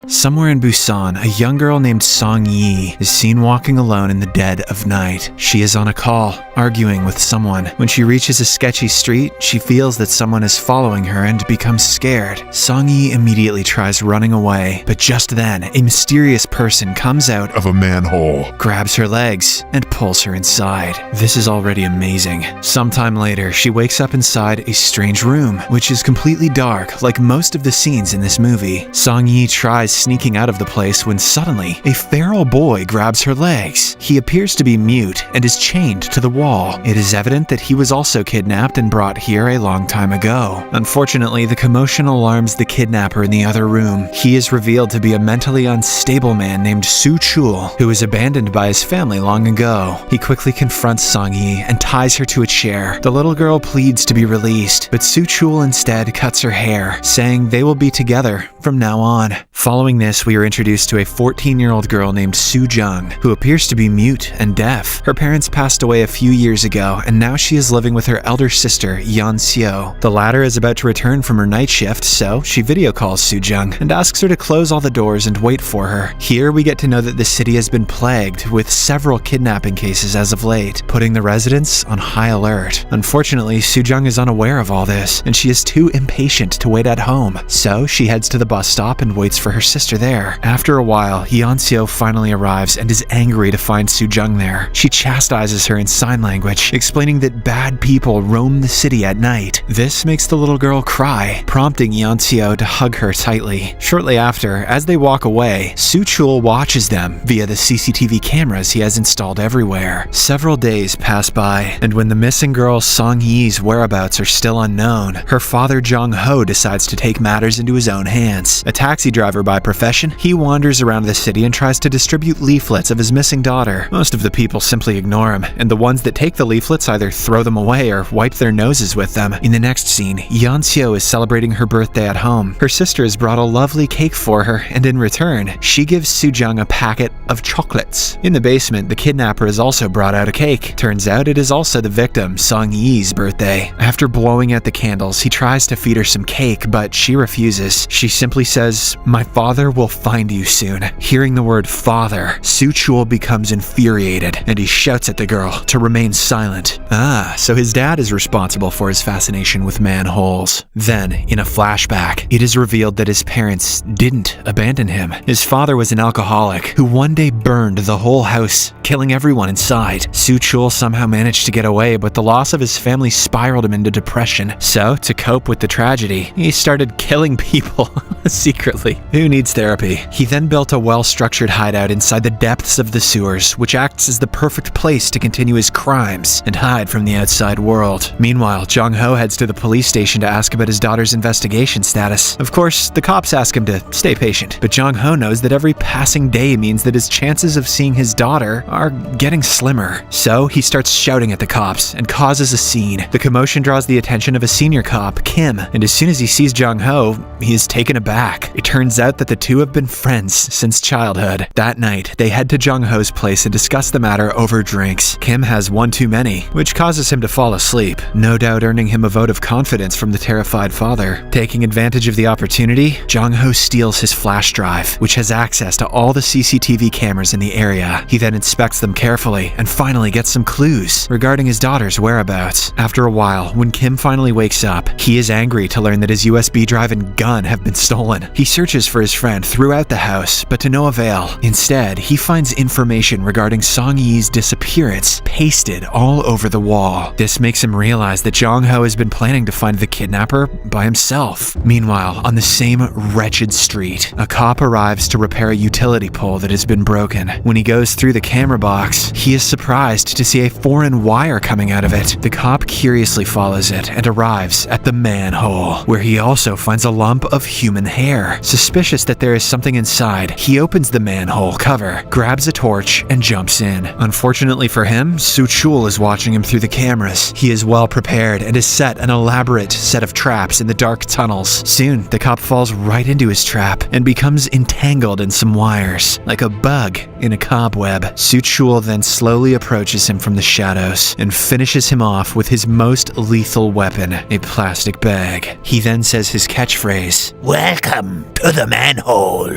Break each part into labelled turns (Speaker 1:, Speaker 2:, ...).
Speaker 1: Somewhere in Busan, a young girl named Song Yi is seen walking alone in the dead of night. She is on a call, arguing with someone. When she reaches a sketchy street, she feels that someone is following her and becomes scared. Song Yi immediately tries running away, but just then, a mysterious person comes out
Speaker 2: of a manhole,
Speaker 1: grabs her legs, and pulls her inside. This is already amazing. Sometime later, she wakes up inside a strange room, which is completely dark, like most of the scenes in this movie. Song Yi tries sneaking out of the place when suddenly, a feral boy grabs her legs. He appears to be mute and is chained to the wall. It is evident that he was also kidnapped and brought here a long time ago. Unfortunately, the commotion alarms the kidnapper in the other room. He is revealed to be a mentally unstable man named Su Chul, who was abandoned by his family long ago. He quickly confronts Song Yi and ties her to a chair. The little girl pleads to be released, but Su Chul instead cuts her hair, saying they will be together from now on. Following this, we are introduced to a 14-year-old girl named Su Jung, who appears to be mute and deaf. Her parents passed away a few years ago, and now she is living with her elder sister, Yeon Seo. The latter is about to return from her night shift, so she video calls Su Jung and asks her to close all the doors and wait for her. Here, we get to know that the city has been plagued with several kidnapping cases as of late, putting the residents on high alert. Unfortunately, Su Jung is unaware of all this, and she is too impatient to wait at home, so she heads to the bus stop and waits for her sister there. After a while, Yeonseo finally arrives and is angry to find Su Jung there. She chastises her in sign language, explaining that bad people roam the city at night. This makes the little girl cry, prompting Yeonseo to hug her tightly. Shortly after, as they walk away, Su Chul watches them via the CCTV cameras he has installed everywhere. Several days pass by, and when the missing girl Song Yi's whereabouts are still unknown, her father Jong Ho decides to take matters into his own hands. A taxi driver by profession, he wanders around the city and tries to distribute leaflets of his missing daughter. Most of the people simply ignore him, and the ones that take the leaflets either throw them away or wipe their noses with them. In the next scene, Yeonseo is celebrating her birthday at home. Her sister has brought a lovely cake for her, and in return, she gives Su Jung a packet of chocolates. In the basement, the kidnapper has also brought out a cake. Turns out it is also the victim, Song Yi's birthday. After blowing out the candles, he tries to feed her some cake, but she refuses. She simply says, "My father will find you soon." Hearing the word father, Su Chul becomes infuriated, and he shouts at the girl to remain silent. So his dad is responsible for his fascination with manholes. Then, in a flashback, it is revealed that his parents didn't abandon him. His father was an alcoholic who one day burned the whole house, killing everyone inside. Su Chul somehow managed to get away, but the loss of his family spiraled him into depression. So, to cope with the tragedy, he started killing people secretly. Who needs therapy? He then built a well-structured hideout inside the depths of the sewers, which acts as the perfect place to continue his crimes and hide from the outside world. Meanwhile, Jong Ho heads to the police station to ask about his daughter's investigation status. Of course, the cops ask him to stay patient, but Jong Ho knows that every passing day means that his chances of seeing his daughter are getting slimmer. So he starts shouting at the cops and causes a scene. The commotion draws the attention of a senior cop, Kim, and as soon as he sees Jong Ho, he is taken aback. It turns out that the two have been friends since childhood. That night, they head to Jong Ho's place and discuss the matter over drinks. Kim has one too many, which causes him to fall asleep, no doubt earning him a vote of confidence from the terrified father. Taking advantage of the opportunity, Jong Ho steals his flash drive, which has access to all the CCTV cameras in the area. He then inspects them carefully and finally gets some clues regarding his daughter's whereabouts. After a while, when Kim finally wakes up, he is angry to learn that his USB drive and gun have been stolen. He searches for his friend throughout the house, but to no avail. Instead, he finds information regarding Song Yi's disappearance pasted all over the wall. This makes him realize that Jong Ho has been planning to find the kidnapper by himself. Meanwhile, on the same wretched street, a cop arrives to repair a utility pole that has been broken. When he goes through the camera box, he is surprised to see a foreign wire coming out of it. The cop curiously follows it and arrives at the manhole, where he also finds a lump of human hair. Suspicious that there is something inside, he opens the manhole cover, grabs a torch, and jumps in. Unfortunately for him, Su Chul is watching him through the cameras. He is well prepared and has set an elaborate set of traps in the dark tunnels. Soon, the cop falls right into his trap and becomes entangled in some wires, like a bug in a cobweb. Su Chul then slowly approaches him from the shadows and finishes him off with his most lethal weapon, a plastic bag. He then says his catchphrase, "Welcome to the manhole."
Speaker 2: manhole.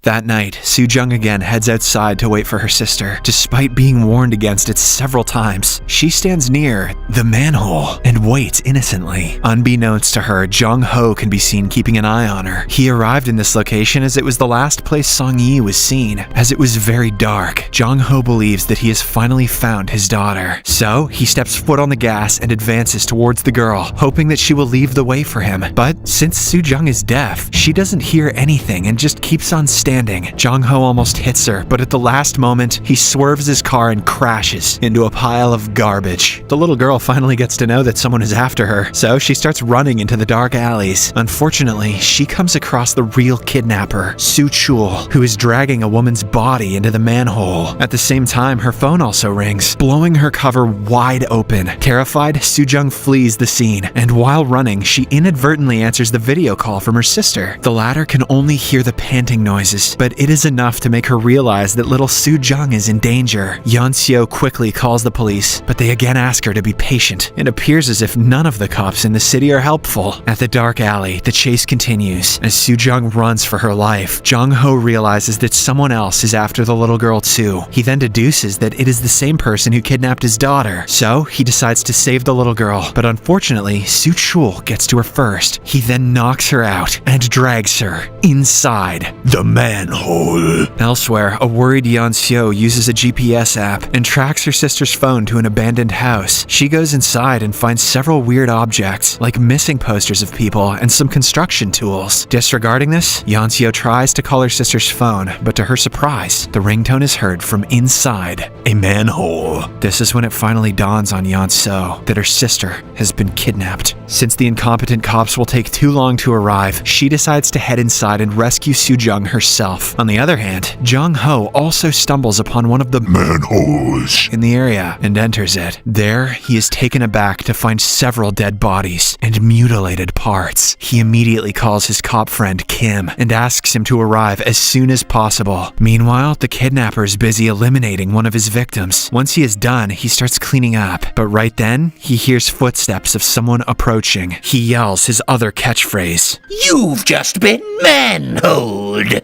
Speaker 1: That night, Soo-jung again heads outside to wait for her sister. Despite being warned against it several times, she stands near the manhole and waits innocently. Unbeknownst to her, Jong-ho can be seen keeping an eye on her. He arrived in this location as it was the last place Song-yi was seen. As it was very dark, Jong-ho believes that he has finally found his daughter. So, he steps foot on the gas and advances towards the girl, hoping that she will leave the way for him. But since Soo-jung is deaf, she doesn't hear anything and just keeps on standing. Jong-ho almost hits her, but at the last moment, he swerves his car and crashes into a pile of garbage. The little girl finally gets to know that someone is after her, so she starts running into the dark alleys. Unfortunately, she comes across the real kidnapper, Soo-chul, who is dragging a woman's body into the manhole. At the same time, her phone also rings, blowing her cover wide open. Terrified, Soo-jung flees the scene, and while running, she inadvertently answers the video call from her sister. The latter can only hear the panting noises, but it is enough to make her realize that little Soo-jung is in danger. Yeon-seo quickly calls the police, but they again ask her to be patient. It appears as if none of the cops in the city are helpful. At the dark alley, the chase continues. As Soo-jung runs for her life, Jong-ho realizes that someone else is after the little girl too. He then deduces that it is the same person who kidnapped his daughter, so he decides to save the little girl. But unfortunately, Soo-chul gets to her first. He then knocks her out and drags her inside the manhole. Elsewhere, a worried Yeon-seo uses a GPS app and tracks her sister's phone to an abandoned house. She goes inside and finds several weird objects, like missing posters of people and some construction tools. Disregarding this, Yeon-seo tries to call her sister's phone, but to her surprise, the ringtone is heard from inside a manhole. This is when it finally dawns on Yeon-seo that her sister has been kidnapped. Since the incompetent cops will take too long to arrive, she decides to head inside and rescue Soo-jung herself. On the other hand, Jong-ho also stumbles upon one of the manholes in the area and enters it. There, he is taken aback to find several dead bodies and mutilated parts. He immediately calls his cop friend Kim and asks him to arrive as soon as possible. Meanwhile, the kidnapper is busy eliminating one of his victims. Once he is done, he starts cleaning up, but right then, he hears footsteps of someone approaching. He yells his other catchphrase,
Speaker 2: You've just been manholed.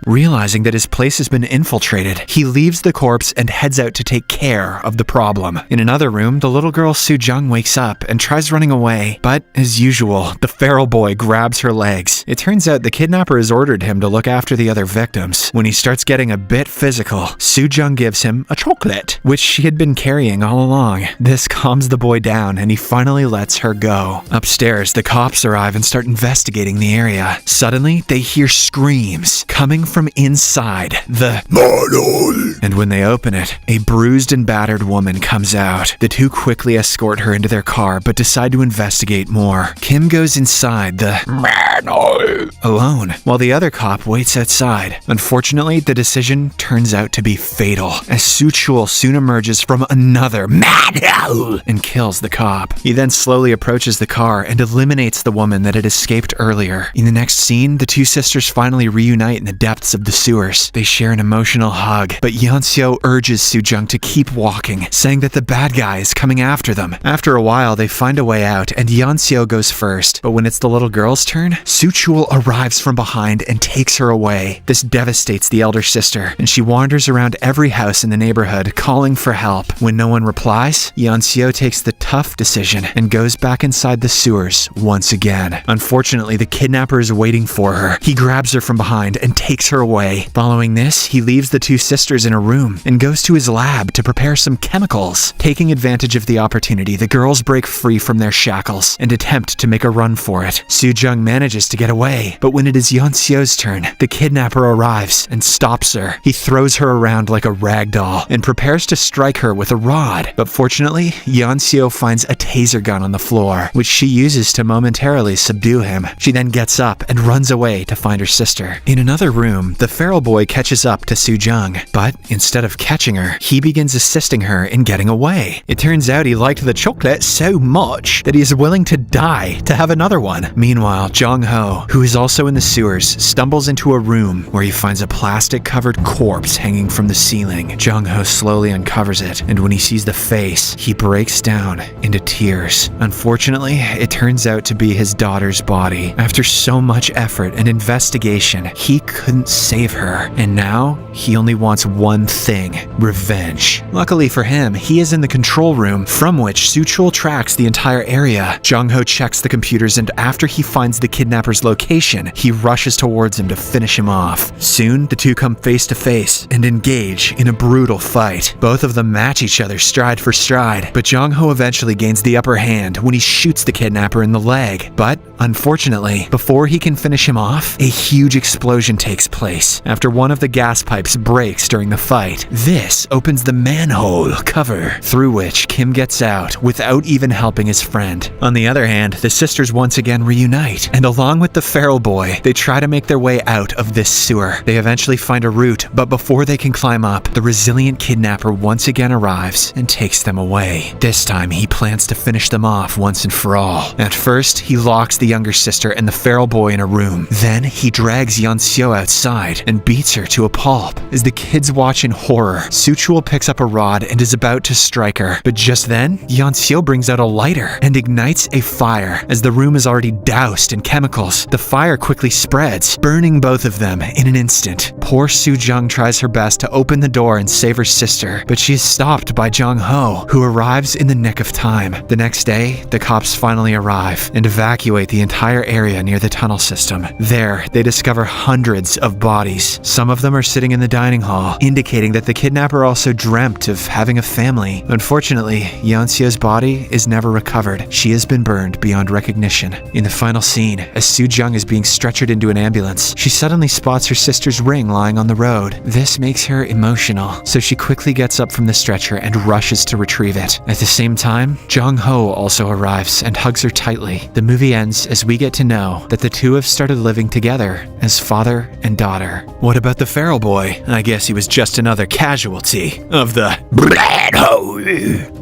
Speaker 1: Realizing that his place has been infiltrated, he leaves the corpse and heads out to take care of the problem. In another room, the little girl Soo-jung wakes up and tries running away, but as usual, the feral boy grabs her legs. It turns out the kidnapper has ordered him to look after the other victims. When he starts getting a bit physical, Soo-jung gives him a chocolate, which she had been carrying all along. This calms the boy down and he finally lets her go. Upstairs, the cops arrive and start investigating the area. Suddenly, they hear screams coming from inside the manhole. And when they open it, a bruised and battered woman comes out. The two quickly escort her into their car, but decide to investigate more. Kim goes inside the manhole alone, while the other cop waits outside. Unfortunately, the decision turns out to be fatal, as Soo-chul soon emerges from another manhole and kills the cop. He then slowly approaches the car and eliminates the woman that had escaped earlier. In the next scene, the two sisters finally reunite in the depths of the sewers. They share an emotional hug, but Yeon-seo urges Soo-jung to keep walking, saying that the bad guy is coming after them. After a while, they find a way out, and Yeon-seo goes first, but when it's the little girl's turn, Soo-chul arrives from behind and takes her away. This devastates the elder sister, and she wanders around every house in the neighborhood, calling for help. When no one replies, Yeon-seo takes the tough decision and goes back inside the sewers once again. Unfortunately, the kidnapper is waiting for her. He grabs her from behind and takes her away. Following this, he leaves the two sisters in a room and goes to his lab to prepare some chemicals. Taking advantage of the opportunity, the girls break free from their shackles and attempt to make a run for it. Soo-jung manages to get away, but when it is Yeon-seo's turn, the kidnapper arrives and stops her. He throws her around like a rag doll and prepares to strike her with a rod. But fortunately, Yeon-seo finds a taser gun on the floor, which she uses to momentarily subdue him. She then gets up and runs away to find her sister. In another room, room, the feral boy catches up to Soo-jung, but instead of catching her, he begins assisting her in getting away. It turns out he liked the chocolate so much that he is willing to die to have another one. Meanwhile, Jong-ho, who is also in the sewers, stumbles into a room where he finds a plastic-covered corpse hanging from the ceiling. Jong-ho slowly uncovers it, and when he sees the face, he breaks down into tears. Unfortunately, it turns out to be his daughter's body. After so much effort and investigation, he couldn't save her, and now he only wants one thing: revenge. Luckily for him, he is in the control room, from which Soo-chul tracks the entire area. Jong-ho checks the computers, and after he finds the kidnapper's location, he rushes towards him to finish him off. Soon, the two come face to face and engage in a brutal fight. Both of them match each other stride for stride, but Jong-ho eventually gains the upper hand when he shoots the kidnapper in the leg. But unfortunately, before he can finish him off, a huge explosion takes place after one of the gas pipes breaks during the fight. This opens the manhole cover, through which Kim gets out without even helping his friend. On the other hand, the sisters once again reunite, and along with the feral boy, they try to make their way out of this sewer. They eventually find a route, but before they can climb up, the resilient kidnapper once again arrives and takes them away. This time, he plans to finish them off once and for all. At first, he locks the younger sister and the feral boy in a room. Then, he drags Yeon-seo outside and beats her to a pulp. As the kids watch in horror, Soo-chul picks up a rod and is about to strike her. But just then, Yeon-seo brings out a lighter and ignites a fire. As the room is already doused in chemicals, the fire quickly spreads, burning both of them in an instant. Poor Soo-jung tries her best to open the door and save her sister, but she is stopped by Jong-ho, who arrives in the nick of time. The next day, the cops finally arrive and evacuate the entire area near the tunnel system. There, they discover hundreds of bodies. Some of them are sitting in the dining hall, indicating that the kidnapper also dreamt of having a family. Unfortunately, Yeon-seo's body is never recovered. She has been burned beyond recognition. In the final scene, as Soo-jung is being stretchered into an ambulance, she suddenly spots her sister's ring lying on the road. This makes her emotional, so she quickly gets up from the stretcher and rushes to retrieve it. At the same time, Jong-ho also arrives and hugs her tightly. The movie ends as we get to know that the two have started living together as father and daughter. What about the feral boy? I guess he was just another casualty of the manhole.